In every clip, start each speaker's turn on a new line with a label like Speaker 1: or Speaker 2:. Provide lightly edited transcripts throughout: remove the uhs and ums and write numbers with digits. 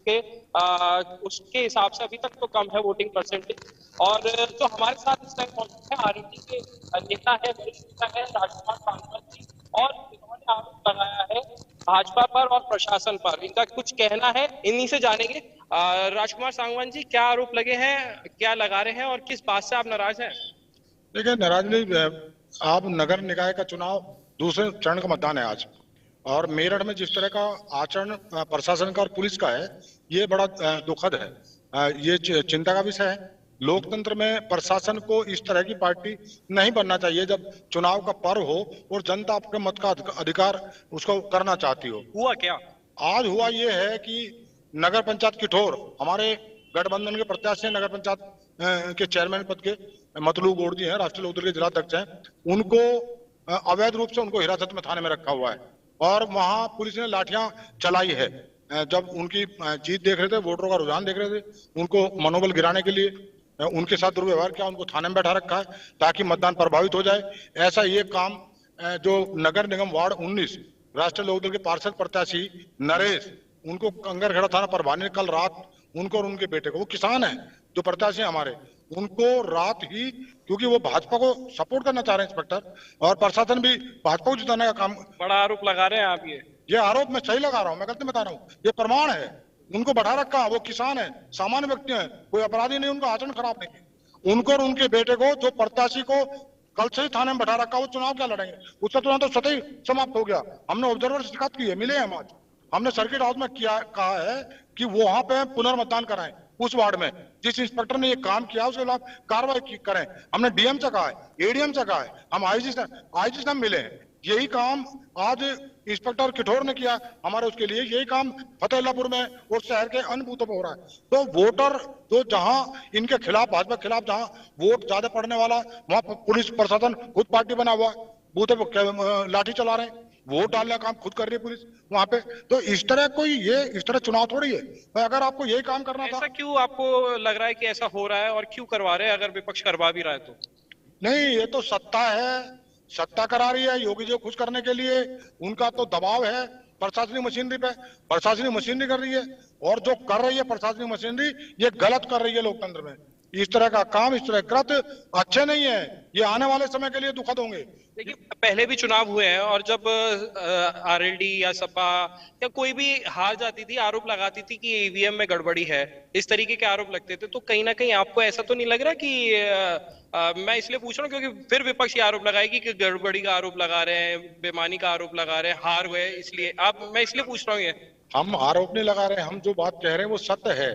Speaker 1: उसके हिसाब से अभी तक तो कम है वोटिंग परसेंटेज। और जो हमारे साथ इस टाइम मौजूद है आरएलडी के नेता है, वरिष्ठ नेता है राजकुमार सांगवान जी, और इन्होंने आरोप लगाया है भाजपा पर और प्रशासन पर। इनका कुछ कहना है, इन्हीं से जानेंगे। राजकुमार सांगवान जी, क्या आरोप लगे हैं, क्या लगा रहे हैं और किस बात से आप नाराज हैं?
Speaker 2: देखिए, नाराज नहीं। आप नगर निकाय का चुनाव दूसरे चरण का मतदान है आज, और मेरठ में जिस तरह का आचरण प्रशासन का और पुलिस का है, ये बड़ा दुखद है। ये चिंता का विषय है। लोकतंत्र में प्रशासन को इस तरह की पार्टी नहीं बनना चाहिए जब चुनाव का पर्व हो और जनता आपके मत का अधिकार उसको करना चाहती हो।
Speaker 1: हुआ क्या?
Speaker 2: आज हुआ ये है कि नगर पंचायत किठौर, हमारे गठबंधन के प्रत्याशी नगर पंचायत के चेयरमैन पद के मतलू गौड़ जी हैं, राष्ट्रीय लोकदल के जिलाध्यक्ष हैं, उनको अवैध रूप से उनको हिरासत में थाने में रखा हुआ है, और वहां पुलिस ने लाठियां चलाई है। जब उनकी जीत देख रहे थे, वोटरों का रुझान देख रहे थे, उनको मनोबल गिराने के लिए उनके साथ दुर्व्यवहार किया, उनको थाने में बैठा रखा है ताकि मतदान प्रभावित हो जाए। ऐसा ये काम जो नगर निगम वार्ड 19 राष्ट्रीय लोकदल के पार्षद प्रत्याशी नरेश, उनको कंगरखेड़ा थाना प्रभारी ने कल रात उनको और उनके बेटे को, वो किसान है जो प्रत्याशी हमारे, उनको रात ही, क्योंकि वो भाजपा को सपोर्ट करना चाह रहे हैं इंस्पेक्टर, और प्रशासन भी भाजपा को जिताने का काम।
Speaker 1: बड़ा आरोप लगा रहे हैं आप।
Speaker 2: ये आरोप मैं सही लगा रहा हूँ, मैं गलत बता रहा हूँ, ये प्रमाण है। उनको बढ़ा रखा, वो किसान है, सामान्य व्यक्ति है, कोई अपराधी नहीं, उनका आचरण खराब नहीं है। उनको और उनके बेटे को, जो प्रत्याशी को कल से ही थाने में बैठा रखा, वो चुनाव क्या लड़ेंगे? उसका चुनाव तो स्वतः ही समाप्त हो गया। हमने ऑब्जर्वर से शिकायत की है, मिले हैं हम आज। हमने सर्किट हाउस में किया, कहा है कि वो वहां पे पुनर्मतदान कराएं उस वार्ड में। जिस इंस्पेक्टर ने ये काम किया उसके खिलाफ कार्रवाई करें। हमने डीएम से कहा है, एडीएम से कहा है, हम आईजी से मिले हैं। यही काम आज इंस्पेक्टर किठौर ने किया हमारे उसके लिए, यही काम फतेहल्लापुर में और शहर के अन्य बूथों पर हो रहा है। तो वोटर जो जहां इनके खिलाफ, भाजपा के खिलाफ जहां वोट ज्यादा पड़ने वाला, वहां पुलिस प्रशासन खुद पार्टी बना हुआ है, बूथों पर लाठी चला रहे हैं, वोट डालने का काम खुद कर रही है पुलिस वहां पे। तो इस तरह कोई, ये इस तरह चुनाव थोड़ी है। तो अगर आपको यही काम करना था,
Speaker 1: ऐसा क्यों आपको लग रहा है कि ऐसा हो रहा है और क्यों करवा रहे हैं, अगर विपक्ष करवा भी रहा है तो?
Speaker 2: नहीं, ये तो सत्ता है, सत्ता करा रही है योगी जी को खुश करने के लिए। उनका तो दबाव है प्रशासनिक मशीनरी पे, प्रशासनिक मशीनरी कर रही है, और जो कर रही है प्रशासनिक मशीनरी, ये गलत कर रही है लोकतंत्र में। इस तरह का काम, इस तरह कृत्य अच्छे नहीं है, ये आने वाले समय के लिए दुखद होंगे।
Speaker 1: देखिए, पहले भी चुनाव हुए हैं और जब आरएलडी या सपा या कोई भी हार जाती थी, आरोप लगाती थी कि ईवीएम में गड़बड़ी है, इस तरीके के आरोप लगते थे, तो कहीं ना कहीं आपको ऐसा तो नहीं लग रहा कि मैं इसलिए पूछ रहा हूँ क्योंकि फिर विपक्ष ये आरोप लगाएगी कि गड़बड़ी का आरोप लगा रहे हैं, बेईमानी का आरोप लगा रहे हैं, हार हुए इसलिए। मैं इसलिए पूछ रहा हूँ ये।
Speaker 2: हम आरोप नहीं लगा रहे, हम जो बात कह रहे हैं वो सत्य है।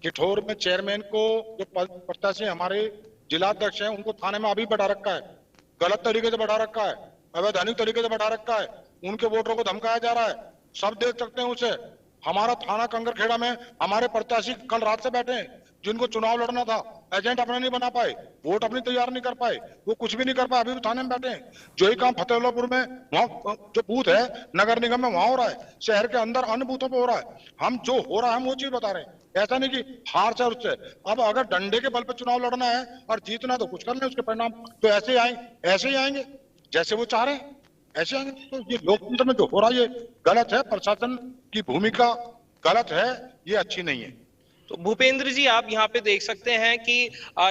Speaker 2: किठौर में चेयरमैन को, जो प्रत्याशी हमारे जिलाध्यक्ष हैं, उनको थाने में अभी बैठा रखा है, गलत तरीके से बैठा रखा है, अवैधानिक तरीके से बैठा रखा है, उनके वोटरों को धमकाया जा रहा है, सब देख सकते हैं उसे। हमारा थाना कंगरखेड़ा में हमारे प्रत्याशी कल रात से बैठे हैं, जिनको चुनाव लड़ना था, एजेंट अपना नहीं बना पाए, वोट अपनी तैयार नहीं कर पाए, वो कुछ भी नहीं कर पाए, अभी भी थाने में बैठे हैं। जो ही काम फतेहल्लापुर में, वहां जो बूथ है नगर निगम में, वहां हो रहा है, शहर के अंदर अन्य बूथों पे हो रहा है। हम जो हो रहा है हम वो चीज बता रहे हैं, ऐसा नहीं कि हार से उससे। अब अगर डंडे के बल पर चुनाव लड़ना है और जीतना, तो कुछ कर लें, उसके परिणाम तो ऐसे आएंगे, ऐसे ही आएंगे जैसे वो चाह रहे हैं, ऐसे आएंगे। तो ये लोकतंत्र में जो हो रहा है ये गलत है, प्रशासन की भूमिका गलत है, ये अच्छी नहीं है।
Speaker 1: तो भूपेंद्र जी, आप यहाँ पे देख सकते हैं कि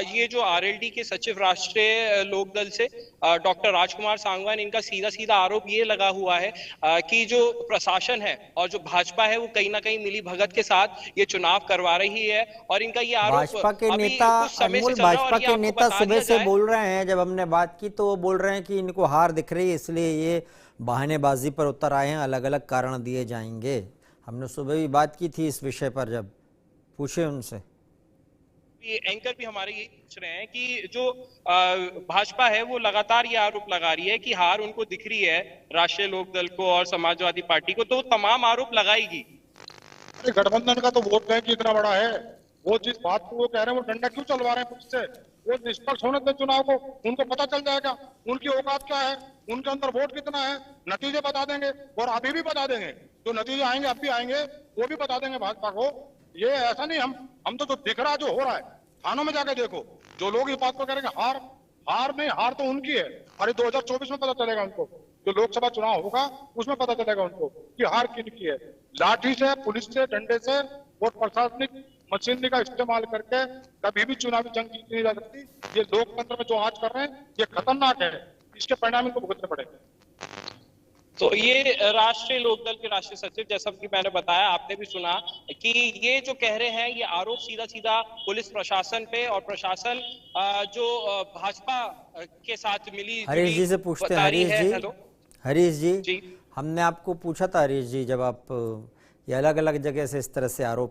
Speaker 1: ये जो आरएलडी के सचिव राष्ट्रीय लोकदल से डॉक्टर राजकुमार सांगवान, इनका सीधा सीधा आरोप ये लगा हुआ है कि जो प्रशासन है और जो भाजपा है वो कहीं ना कहीं मिली भगत के साथ ये चुनाव करवा रही है। और इनका ये आरोप
Speaker 3: भाजपा के
Speaker 1: अभी
Speaker 3: नेता,
Speaker 1: कुछ समय से
Speaker 3: अनमोल,
Speaker 1: चल रहा है।
Speaker 3: भाजपा
Speaker 1: और ये
Speaker 3: के
Speaker 1: आपको
Speaker 3: नेता
Speaker 1: बता
Speaker 3: सुबह
Speaker 1: दिया
Speaker 3: से
Speaker 1: जाए,
Speaker 3: बोल रहे हैं, जब हमने बात की तो वो बोल रहे हैं कि इनको हार दिख रही है, इसलिए ये बहानेबाजी पर उतर आए हैं, अलग अलग कारण दिए जाएंगे। हमने सुबह भी बात की थी इस विषय पर, जब पूछे उनसे।
Speaker 1: ये एंकर भी हमारे ये पूछ रहे हैं कि जो भाजपा है वो लगातार ये आरोप लगा रही है कि हार उनको दिख रही है राष्ट्रीय लोकदल को और समाजवादी पार्टी को, तो तमाम आरोप लगाएगी।
Speaker 2: गठबंधन का तो वोट बैंक इतना बड़ा है, वो जिस बात को वो कह रहे हैं, वो डंडा क्यों चलवा रहे हैं पुलिस से? वो निष्पक्ष होने दें चुनाव को, उनको पता चल जाएगा उनकी औकात क्या है, उनके अंदर वोट कितना है, नतीजे बता देंगे, और अभी भी बता देंगे। जो नतीजे आएंगे अब भी आएंगे, वो भी बता देंगे भाजपा को। ये ऐसा नहीं, हम तो जो दिख रहा है, जो हो रहा है, थानों में जाके देखो, जो लोग इस बात को कह रहे हैं हार, हार नहीं, हार तो उनकी है। अरे 2024 में पता चलेगा उनको, जो लोकसभा चुनाव होगा उसमें पता चलेगा उनको कि हार किनकी है। लाठी से, पुलिस से, डंडे से और प्रशासनिक मशीनरी का इस्तेमाल करके कभी भी चुनावी जंग जीती नहीं जा सकती। ये लोकतंत्र में जो आज कर रहे हैं ये खतरनाक है, इसके परिणाम इनको भुगतने पड़ेंगे।
Speaker 1: तो ये राष्ट्रीय लोकदल के राष्ट्रीय सचिव, जैसा कि मैंने बताया, आपने भी सुना कि ये जो कह रहे हैं ये आरोप सीधा सीधा पुलिस प्रशासन पे और प्रशासन जो भाजपा के साथ मिली
Speaker 3: हरीश जी से पूछते हैं। हरीश जी,
Speaker 1: हेलो
Speaker 3: हरीश जी,
Speaker 1: जी।
Speaker 3: हमने आपको पूछा था हरीश जी, जब आप ये अलग अलग जगह से इस तरह से आरोप